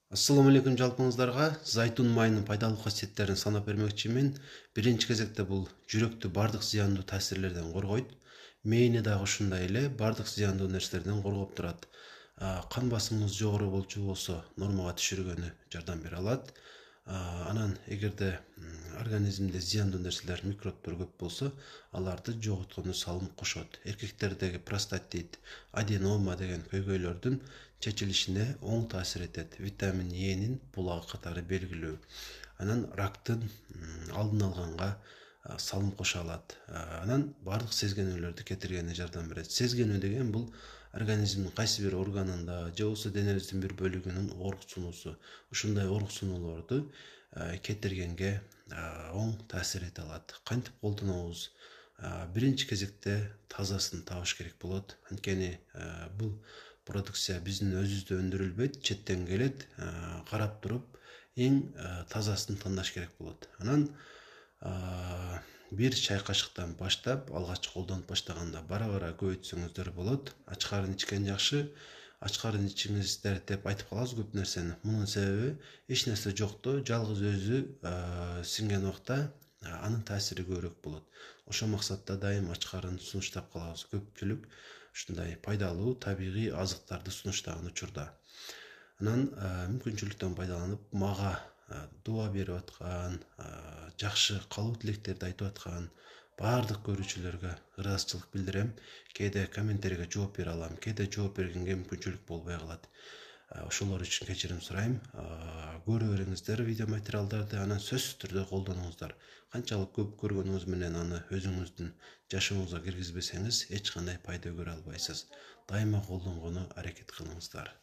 Assalamu алейкум жалпыңыздарга. Зайтун майынын пайдалуу касиеттерин санап бермекчимин. Биринчи кезекте бул жүрөктү бардык зыяндуу таасирлерден коргойт. Мээни дагы ушундай эле бардык зыяндуу нерселерден коргоп турат. Кан басымыңыз жогору болчу болсо нормага түшүргөнү жардам бере алат. Анан эгерде организмде зыяндуу нерселер, микробтор көп болсо, аларды жоготконго салым кошот. Эркектердеги простатит, аденома деген көйгөйлөрдүн чечилишине оң таасир этет. Витамин Э'нин булагы катары белгилүү. Анан рактын алдын алганга салым кошо алат. Анан бардык сезгенүүлөрдү кетиргенине жардам берет. Сезгенүү деген бул организмдин кайсы бир органында же болбосо денебиздин бир бөлүгүнүн ооруксуунусу. Ушундай ооруксунулорду кетиргенге оң таасир эте алат. Кантип колдонобуз? Биринчи кезекте тазасын табыш керек болот. Анткени бул продукция биздин өзүбүздө өндүрүлбөйт, четтен келет. Карап туруп эң тазасын тандаш керек болот. Анан бир чай кашыктан баштап, алгач колдонуп баштаганда бара-бара көбөйтсөңүздөр болот. Ачкарын ичкен жакшы. Ачкарын ичиңиздер деп айтып калабыз көп нерсени. Мунун себеби эч нерсе жокто, жалгыз өзү сиңген убакта анын таасири көбүрөөк болот. Ошол максатта дайым ачкарын сунуштап калабыз. Көпчүлүк ушундай пайдалуу табигый азыктарды сунуштаган учурда. Анан мүмкүнчүлүктөн пайдаланып мага дуа берип аткан, жакшы калуу тилектерди айтып аткан баардык көрүүчүлөргө ыраазычылык билдирем. Кээде комментарийге жооп бере алам, кээде жооп бергенге мүмкүнчүлүк болбой калат. Ошолор үчүн кечирим сурайм. Көрө бериңиздер видео материалдарды, анан сөзсүз түрдө колдонуңуздар. Канчалык көп көргөнүңүз менен аны өзүңүздүн жашооңузга киргизбесеңиз эч кандай пайда көрө албайсыз. Дайыма колдонгону аракет кылыңыздар.